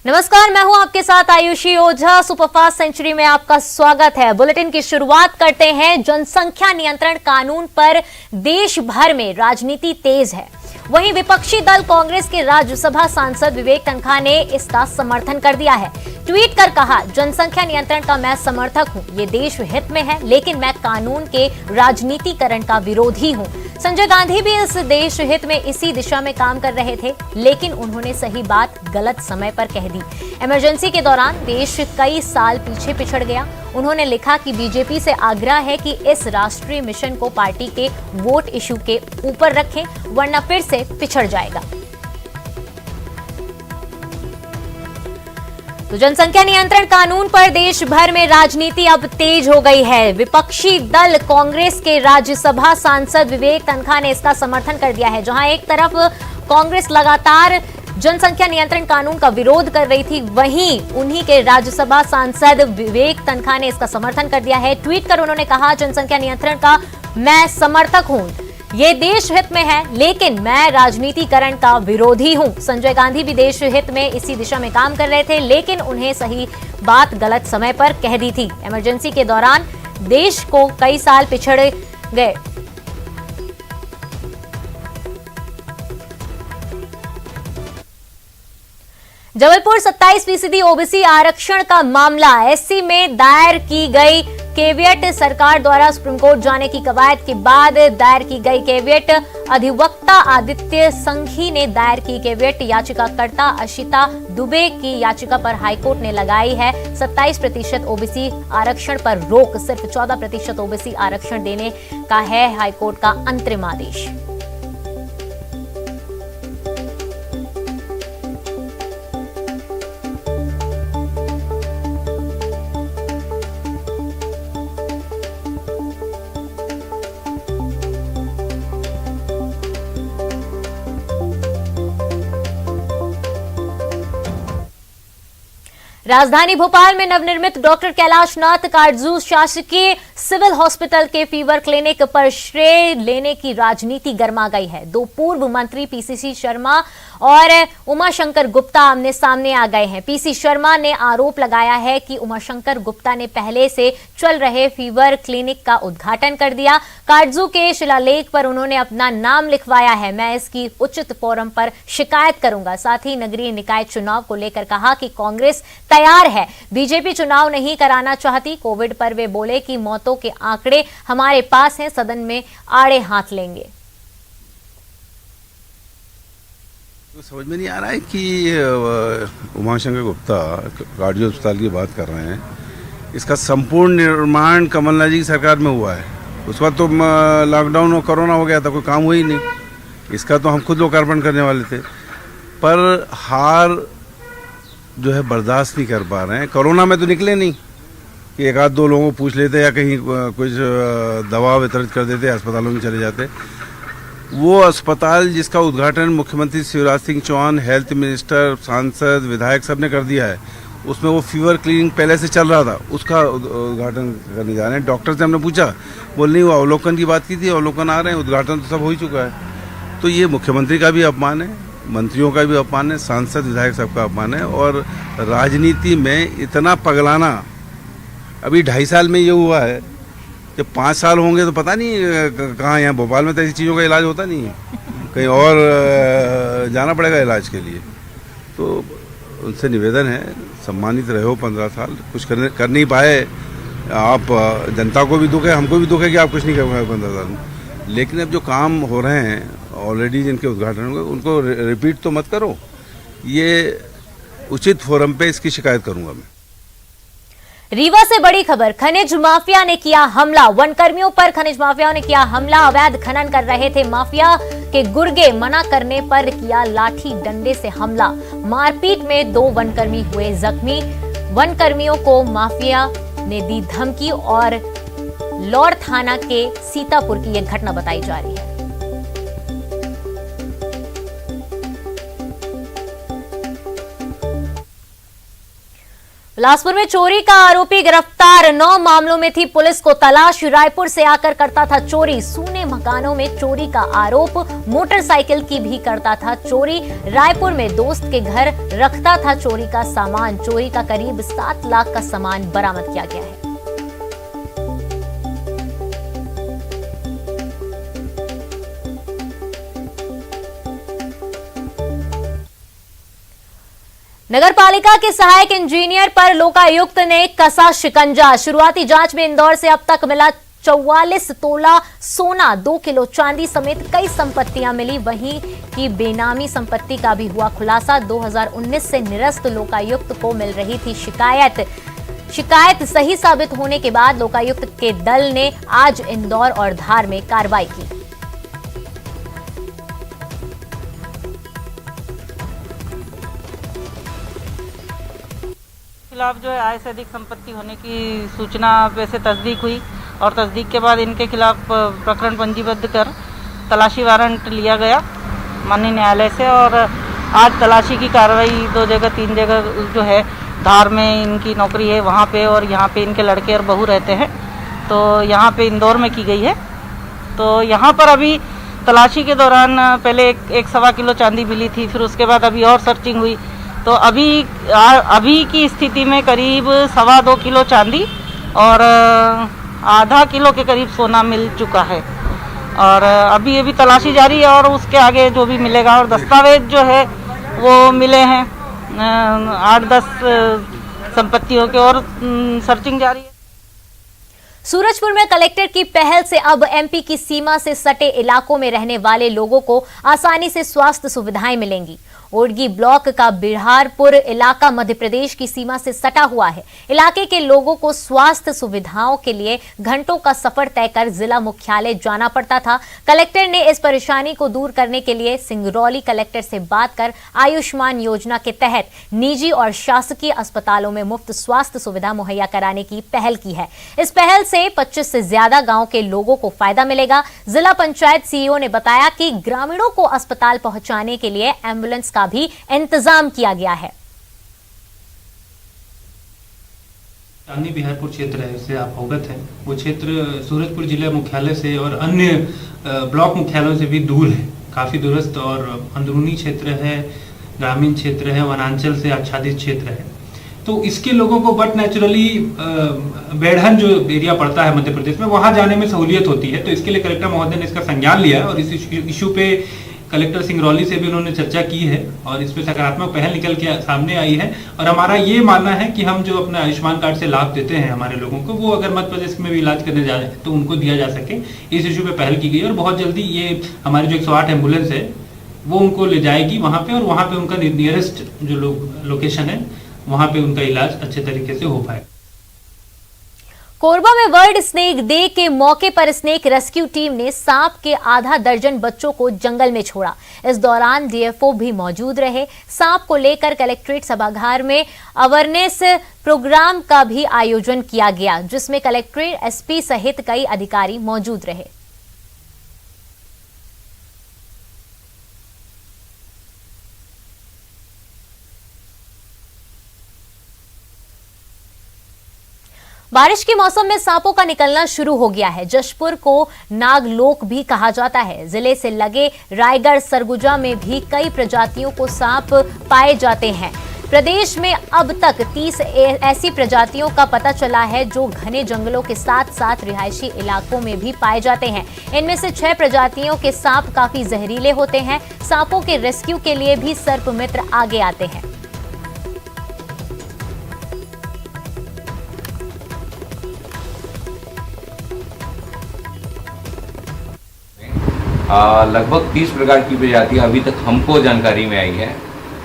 नमस्कार, मैं हूं आपके साथ आयुषी ओझा। सुपरफास्ट सेंचुरी में आपका स्वागत है। बुलेटिन की शुरुआत करते हैं। जनसंख्या नियंत्रण कानून पर देश भर में राजनीति तेज है। वहीं विपक्षी दल कांग्रेस के राज्यसभा सांसद विवेक तनखा ने इसका समर्थन कर दिया है। ट्वीट कर कहा, जनसंख्या नियंत्रण का मैं समर्थक हूं, ये देश हित में है, लेकिन मैं कानून के राजनीतिकरण का विरोधी हूं। संजय गांधी भी इस देश हित में इसी दिशा में काम कर रहे थे, लेकिन उन्होंने सही बात गलत समय पर कह दी। इमरजेंसी के दौरान देश कई साल पीछे पिछड़ गया। उन्होंने लिखा कि बीजेपी से आग्रह है कि इस राष्ट्रीय मिशन को पार्टी के वोट इशू के ऊपर रखें, वरना फिर से पिछड़ जाएगा। तो जनसंख्या नियंत्रण कानून पर देश भर में राजनीति अब तेज हो गई है। विपक्षी दल कांग्रेस के राज्यसभा सांसद विवेक तनखा ने इसका समर्थन कर दिया है। जहां एक तरफ कांग्रेस लगातार जनसंख्या नियंत्रण कानून का विरोध कर रही थी, वहीं उन्हीं के राज्यसभा सांसद विवेक तनखा ने इसका समर्थन कर दिया है। ट्वीट कर उन्होंने कहा, जनसंख्या नियंत्रण का मैं समर्थक हूं, ये देश हित में है, लेकिन मैं राजनीतिकरण का विरोधी हूं। संजय गांधी भी देश हित में इसी दिशा में काम कर रहे थे, लेकिन उन्हें सही बात गलत समय पर कह दी थी। इमरजेंसी के दौरान देश को कई साल पिछड़ गए। जबलपुर 27% ओबीसी आरक्षण का मामला एससी में दायर की गई केवियट सरकार द्वारा सुप्रीम कोर्ट जाने की कवायद के बाद दायर की गई केवियट अधिवक्ता आदित्य संघी ने दायर की केवियट याचिकाकर्ता अशिता दुबे की याचिका पर हाईकोर्ट ने लगाई है 27% ओबीसी आरक्षण पर रोक। सिर्फ 14% ओबीसी आरक्षण देने का है हाईकोर्ट का अंतरिम आदेश। राजधानी भोपाल में नवनिर्मित डॉक्टर कैलाश नाथ काटजू शासकीय सिविल हॉस्पिटल के फीवर क्लिनिक पर श्रेय लेने की राजनीति गर्मा गई है। दो पूर्व मंत्री पीसी शर्मा और उमाशंकर गुप्ता आमने सामने आ गए हैं। पीसी शर्मा ने आरोप लगाया है कि उमाशंकर गुप्ता ने पहले से चल रहे फीवर क्लिनिक का उद्घाटन कर दिया। काटजू के शिलालेख पर उन्होंने अपना नाम लिखवाया है। मैं इसकी उचित फोरम पर शिकायत करूंगा। साथ ही नगरीय निकाय चुनाव को लेकर कहा कि कांग्रेस तैयार है, बीजेपी चुनाव नहीं कराना चाहती। कोविड पर वे बोले कि मौतों के आंकड़े हमारे पास हैं, सदन में आड़े हाथ लेंगे। तो समझ में नहीं आ रहा है कि उमाशंकर गुप्ता काटजू अस्पताल की बात कर रहे हैं। इसका संपूर्ण निर्माण कमलनाथ जी की सरकार में हुआ है। उस वक्त तो लॉकडाउन और कोरोना हो गया था, कोई काम हुआ ही नहीं। इसका तो हम खुद लोकार्पण करने वाले थे, पर हार जो है बर्दाश्त नहीं कर पा रहे हैं। कोरोना में तो निकले नहीं कि एक आध दो लोगों को पूछ लेते या कहीं कुछ दवा वितरित कर देते, अस्पतालों में चले जाते। वो अस्पताल जिसका उद्घाटन मुख्यमंत्री शिवराज सिंह चौहान, हेल्थ मिनिस्टर, सांसद, विधायक सब ने कर दिया है, उसमें वो फीवर क्लिनिक पहले से चल रहा था, उसका उद्घाटन करने जा रहे हैं। डॉक्टर से हमने पूछा, बोल नहीं, वो अवलोकन की बात की थी, अवलोकन आ रहे हैं, उद्घाटन तो सब हो ही चुका है। तो ये मुख्यमंत्री का भी अपमान है, मंत्रियों का भी अपमान है, सांसद विधायक सबका अपमान है। और राजनीति में इतना पगलाना अभी 2.5 साल में ये हुआ है, जब 5 साल होंगे तो पता नहीं कहाँ। यहाँ भोपाल में तो ऐसी चीज़ों का इलाज होता नहीं है, कहीं और जाना पड़ेगा इलाज के लिए। तो उनसे निवेदन है, सम्मानित रहे हो 15 साल, कुछ कर नहीं पाए आप। जनता को भी दुख है, हमको भी दुख है कि आप कुछ नहीं कर पाए 15 साल में। लेकिन अब जो काम हो रहे हैं ऑलरेडी, जिनके उद्घाटन होंगे, उनको रिपीट तो मत करो। ये उचित फोरम पे इसकी शिकायत करूंगा मैं। रीवा से बड़ी खबर, खनिज माफिया ने किया हमला। वन कर्मियों पर खनिज माफियाओं ने किया हमला। अवैध खनन कर रहे थे माफिया के गुर्गे, मना करने पर किया लाठी डंडे से हमला। मारपीट में 2 वनकर्मी हुए जख्मी। वन कर्मियों को माफिया ने दी धमकी और लौर थाना के सीतापुर की यह घटना बताई जा रही है। बिलासपुर में चोरी का आरोपी गिरफ्तार। 9 मामलों में थी पुलिस को तलाश। रायपुर से आकर करता था चोरी। सूने मकानों में चोरी का आरोप, मोटरसाइकिल की भी करता था चोरी। रायपुर में दोस्त के घर रखता था चोरी का सामान। चोरी का करीब 7 लाख का सामान बरामद किया गया है। नगर पालिका के सहायक इंजीनियर पर लोकायुक्त ने कसा शिकंजा। शुरुआती जांच में इंदौर से अब तक मिला 44 तोला सोना, 2 किलो चांदी समेत कई संपत्तियां मिली। वहीं की बेनामी संपत्ति का भी हुआ खुलासा। 2019 से निरस्त लोकायुक्त को मिल रही थी शिकायत सही साबित होने के बाद लोकायुक्त के दल ने आज इंदौर और धार में कार्रवाई की। खिलाफ जो है आय से अधिक संपत्ति होने की सूचना वैसे तस्दीक हुई और तस्दीक के बाद इनके खिलाफ प्रकरण पंजीबद्ध कर तलाशी वारंट लिया गया माननीय न्यायालय से। और आज तलाशी की कार्रवाई 2 जगह 3 जगह जो है, धार में इनकी नौकरी है वहाँ पे, और यहाँ पे इनके लड़के और बहू रहते हैं, तो यहाँ पे इंदौर में की गई है। तो यहाँ पर अभी तलाशी के दौरान पहले एक 1.25 किलो चांदी मिली थी, फिर उसके बाद अभी और सर्चिंग हुई, तो अभी की स्थिति में करीब 2.25 किलो चांदी और आधा किलो के करीब सोना मिल चुका है। और अभी तलाशी जारी है और उसके आगे जो भी मिलेगा। और दस्तावेज जो है वो मिले हैं 8-10 संपत्तियों के, और सर्चिंग जारी है। सूरजपुर में कलेक्टर की पहल से अब एमपी की सीमा से सटे इलाकों में रहने वाले लोगों को आसानी से स्वास्थ्य सुविधाएं मिलेंगी। ओडगी ब्लॉक का बिहारपुर इलाका मध्य प्रदेश की सीमा से सटा हुआ है। इलाके के लोगों को स्वास्थ्य सुविधाओं के लिए घंटों का सफर तय कर जिला मुख्यालय जाना पड़ता था। कलेक्टर ने इस परेशानी को दूर करने के लिए सिंगरौली कलेक्टर से बात कर आयुष्मान योजना के तहत निजी और शासकीय अस्पतालों में मुफ्त स्वास्थ्य सुविधा मुहैया कराने की पहल की है। इस पहल से 25 से ज्यादा गांव के लोगों को फायदा मिलेगा। जिला पंचायत सीईओ ने बताया कि ग्रामीणों को अस्पताल पहुंचाने के लिए एम्बुलेंस का भी इंतजाम किया गया है। चांदी बिहारपुर क्षेत्र है, इससे आप अवगत हैं। वो क्षेत्र सूरजपुर जिला मुख्यालय से और अन्य ब्लॉक मुख्यालयों से भी दूर है, काफी दूरस्थ और अंदरूनी क्षेत्र है, ग्रामीण क्षेत्र है, वनांचल से आच्छादित क्षेत्र है। तो इसके लोगों को बट नेचुरली बेढ़न जो एरिया पड़ता है मध्य प्रदेश में, वहां जाने में सहूलियत होती है। तो इसके लिए कलेक्टर महोदय ने इसका संज्ञान लिया और इस इशू पे कलेक्टर सिंगरौली से भी उन्होंने चर्चा की है और इस पे सकारात्मक पहल निकल के सामने आई है। और हमारा ये मानना है कि हम जो अपने आयुष्मान कार्ड से लाभ देते हैं हमारे लोगों को, वो अगर मध्य प्रदेश में भी इलाज करने जाए तो उनको दिया जा सके। इस इशू पे पहल की गई और बहुत जल्दी ये हमारी जो 108 एम्बुलेंस है वो उनको ले जाएगी वहाँ पे, और वहाँ पे उनका नियरेस्ट जो लोकेशन है वहाँ पे उनका इलाज अच्छे तरीके से हो पाए। कोरबा में वर्ल्ड स्नेक डे के मौके पर स्नेक रेस्क्यू टीम ने सांप के आधा दर्जन बच्चों को जंगल में छोड़ा। इस दौरान डीएफओ भी मौजूद रहे। सांप को लेकर कलेक्ट्रेट सभागार में अवेयरनेस प्रोग्राम का भी आयोजन किया गया, जिसमें कलेक्ट्रेट एसपी सहित कई अधिकारी मौजूद रहे। बारिश के मौसम में सांपों का निकलना शुरू हो गया है। जशपुर को नागलोक भी कहा जाता है। जिले से लगे रायगढ़ सरगुजा में भी कई प्रजातियों को सांप पाए जाते हैं। प्रदेश में अब तक 30 ऐसी प्रजातियों का पता चला है जो घने जंगलों के साथ साथ रिहायशी इलाकों में भी पाए जाते हैं। इनमें से 6 प्रजातियों के सांप काफी जहरीले होते हैं। सांपों के रेस्क्यू के लिए भी सर्प मित्र आगे आते हैं। लगभग 30 प्रकार की प्रजातियां अभी तक हमको जानकारी में आई है।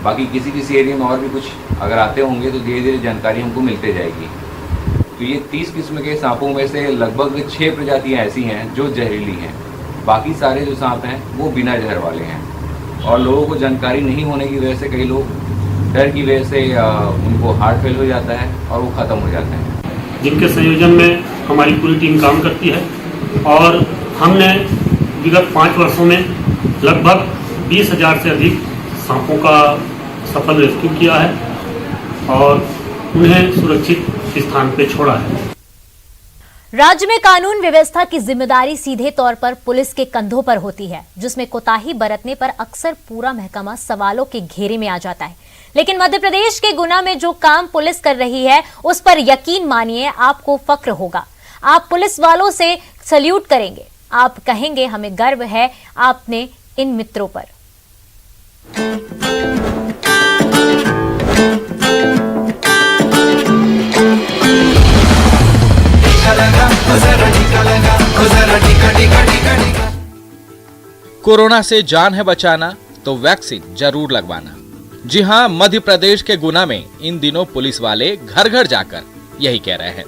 बाकी किसी एरिया में और भी कुछ अगर आते होंगे तो धीरे धीरे जानकारी हमको मिलते जाएगी। तो ये 30 किस्म के सांपों में से लगभग 6 प्रजातियां ऐसी हैं जो जहरीली हैं। बाकी सारे जो सांप हैं वो बिना जहर वाले हैं, और लोगों को जानकारी नहीं होने की वजह से कई लोग डर की वजह से उनको हार्ट फेल हो जाता है और वो ख़त्म हो जाते हैं। जिनके संयोजन में हमारी पूरी टीम काम करती है और हमने विगत 5 वर्षों में लगभग 20,000 से अधिक सांपों का सफल रेस्क्यू किया है और उन्हें सुरक्षित स्थान पर छोड़ा है। राज्य में कानून व्यवस्था की जिम्मेदारी सीधे तौर पर पुलिस के कंधों पर होती है, जिसमें कोताही बरतने पर अक्सर पूरा महकमा सवालों के घेरे में आ जाता है। लेकिन मध्य प्रदेश के गुना में जो काम पुलिस कर रही है, उस पर यकीन मानिए आपको फक्र होगा। आप पुलिस वालों से सल्यूट करेंगे, आप कहेंगे हमें गर्व है आपने इन मित्रों पर। कोरोना से जान है बचाना तो वैक्सीन जरूर लगवाना। जी हां, मध्य प्रदेश के गुना में इन दिनों पुलिस वाले घर घर जाकर यही कह रहे हैं।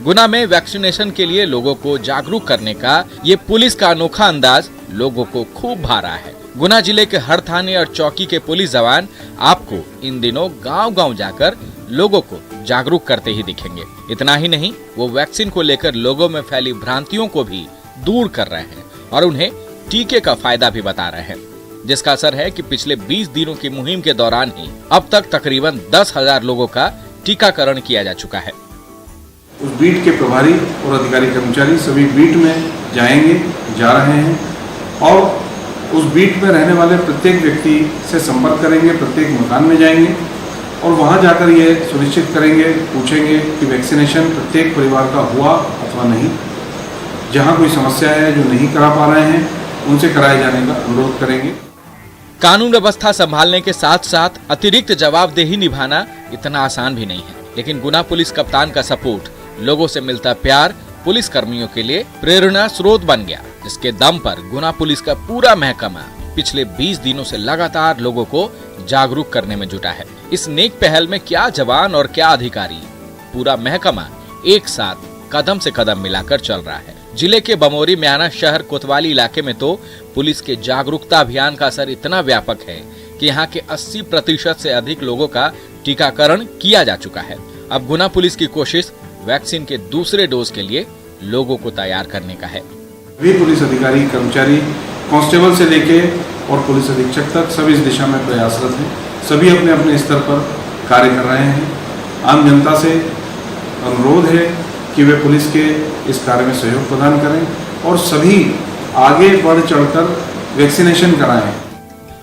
गुना में वैक्सीनेशन के लिए लोगों को जागरूक करने का ये पुलिस का अनोखा अंदाज लोगों को खूब भा रहा है। गुना जिले के हर थाने और चौकी के पुलिस जवान आपको इन दिनों गांव-गांव जाकर लोगों को जागरूक करते ही दिखेंगे। इतना ही नहीं, वो वैक्सीन को लेकर लोगों में फैली भ्रांतियों को भी दूर कर रहे हैं और उन्हें टीके का फायदा भी बता रहे हैं, जिसका असर है कि पिछले 20 दिनों की मुहिम के दौरान ही अब तक तकरीबन 10,000 लोगों का टीकाकरण किया जा चुका है। उस बीट के प्रभारी और अधिकारी कर्मचारी सभी बीट में जाएंगे, जा रहे हैं और उस बीट में रहने वाले प्रत्येक व्यक्ति से संपर्क करेंगे, प्रत्येक मकान में जाएंगे और वहां जाकर ये सुनिश्चित करेंगे, पूछेंगे कि वैक्सीनेशन प्रत्येक परिवार का हुआ अथवा नहीं। जहां कोई समस्या है, जो नहीं करा पा रहे हैं, उनसे कराए जाने का अनुरोध करेंगे। कानून व्यवस्था संभालने के साथ साथ अतिरिक्त जवाबदेही निभाना इतना आसान भी नहीं है, लेकिन गुना पुलिस कप्तान का सपोर्ट, लोगों से मिलता प्यार पुलिस कर्मियों के लिए प्रेरणा स्रोत बन गया, जिसके दम पर गुना पुलिस का पूरा महकमा पिछले 20 दिनों से लगातार लोगों को जागरूक करने में जुटा है। इस नेक पहल में क्या जवान और क्या अधिकारी, पूरा महकमा एक साथ कदम से कदम मिलाकर चल रहा है। जिले के बमोरी म्याना शहर कोतवाली इलाके में तो पुलिस के जागरूकता अभियान का असर इतना व्यापक है कि यहाँ के 80% से अधिक लोगों का टीकाकरण किया जा चुका है। अब गुना पुलिस की कोशिश वैक्सीन के दूसरे डोज के लिए लोगों को तैयार करने का है। सभी पुलिस अधिकारी कर्मचारी, कांस्टेबल से लेके और पुलिस अधीक्षक तक सभी इस दिशा में प्रयासरत हैं। सभी अपने अपने स्तर पर कार्य कर रहे हैं। आम जनता से अनुरोध है कि वे पुलिस के इस कार्य में सहयोग प्रदान करें और सभी आगे बढ़ चढ़कर वैक्सीनेशन कराएं।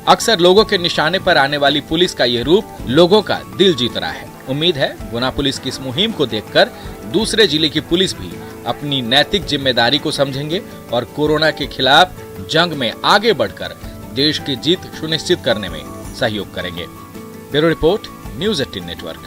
अक्सर लोगों के निशाने पर आने वाली पुलिस का यह रूप लोगों का दिल जीत रहा है। उम्मीद है गुना पुलिस की इस मुहिम को देखकर दूसरे जिले की पुलिस भी अपनी नैतिक जिम्मेदारी को समझेंगे और कोरोना के खिलाफ जंग में आगे बढ़कर देश की जीत सुनिश्चित करने में सहयोग करेंगे। Bureau report, news 18 network.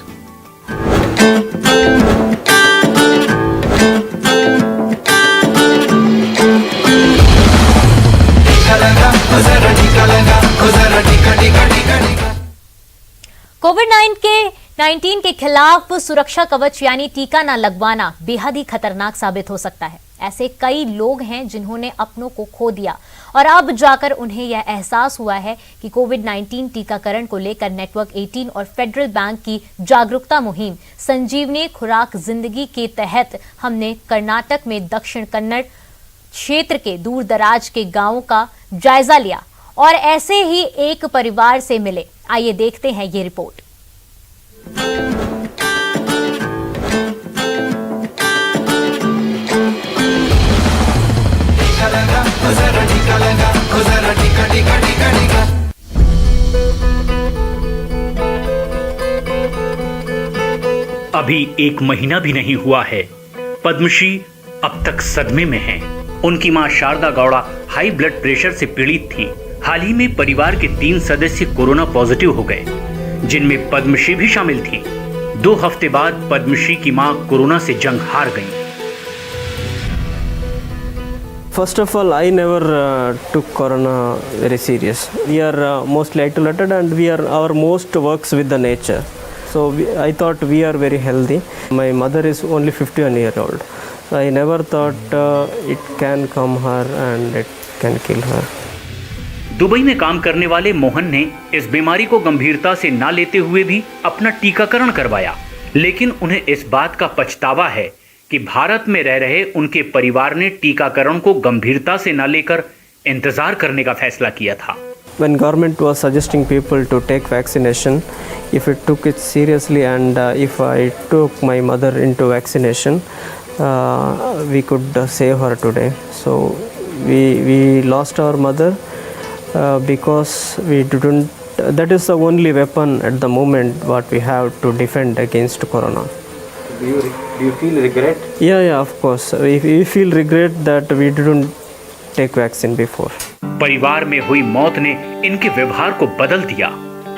कोविड-19 के खिलाफ सुरक्षा कवच यानी टीका न लगवाना बेहद ही खतरनाक साबित हो सकता है। ऐसे कई लोग हैं जिन्होंने अपनों को खो दिया और अब जाकर उन्हें यह एहसास हुआ है कि कोविड-19 टीकाकरण को लेकर नेटवर्क 18 और फेडरल बैंक की जागरूकता मुहिम संजीवनी खुराक जिंदगी के तहत हमने कर्नाटक में दक्षिण कन्नड़ क्षेत्र के दूर दराज के गांवों का जायजा लिया और ऐसे ही एक परिवार से मिले। आइए देखते हैं ये रिपोर्ट। अभी 1 महीना भी नहीं हुआ है, पद्मश्री अब तक सदमे में हैं। उनकी मां Sharda Gowda high blood pressure से पीड़ित थीं। हाल ही में परिवार के 3 सदस्य कोरोना पॉजिटिव हो गए, जिनमें पद्मश्री भी शामिल थी। 2 हफ्ते बाद पद्मश्री की मां कोरोना से जंग हार गई। First of all, I never took corona very serious. We are mostly isolated and our most works with the nature. So I thought we are very healthy. My mother is only 51-year-old. So I never thought it can come her and it can kill her. Dubai में काम करने वाले मोहन ने इस बीमारी को गंभीरता से ना लेते हुए भी अपना टीकाकरण करवाया, लेकिन उन्हें इस बात का पछतावा है कि भारत में रह रहे उनके परिवार ने टीकाकरण को गंभीरता से न लेकर इंतजार करने का फैसला किया था। When government was suggesting people to take vaccination, if it took it seriously and if I took my mother into vaccination, we could save her today. So we lost our mother because we didn't. That is the only weapon at the moment what we have to defend against corona. Do you feel regret? Yeah, of course. We feel regret that we didn't take vaccine before. परिवार में हुई मौत ने इनके व्यवहार को बदल दिया।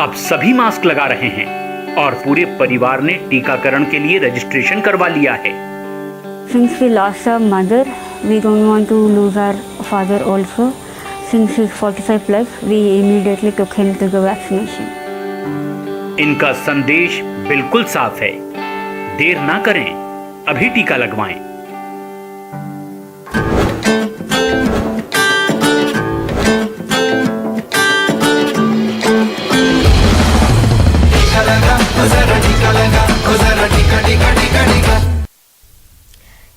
अब सभी मास्क लगा रहे हैं और पूरे परिवार ने टीकाकरण के लिए रजिस्ट्रेशन करवा लिया है। Since we lost our mother, we don't want to lose our father also. Since he's 45 plus, we immediately took him to the vaccination. इनका संदेश बिल्कुल साफ है, देर ना करें, अभी टीका लगवाएं।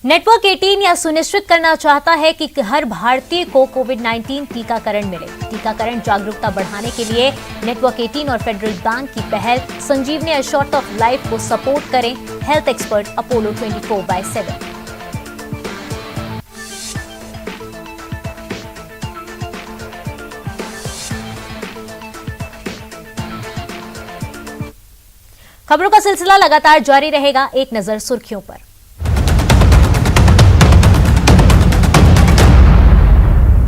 नेटवर्क 18 यह सुनिश्चित करना चाहता है कि हर भारतीय को कोविड-19 टीकाकरण मिले। टीकाकरण जागरूकता बढ़ाने के लिए नेटवर्क 18 और फेडरल बैंक की पहल संजीवनी एश्योर्ड ऑफ लाइफ को सपोर्ट करें। Health expert Apollo 24/7। खबरों का सिलसिला लगातार जारी रहेगा। एक नजर सुर्खियों पर।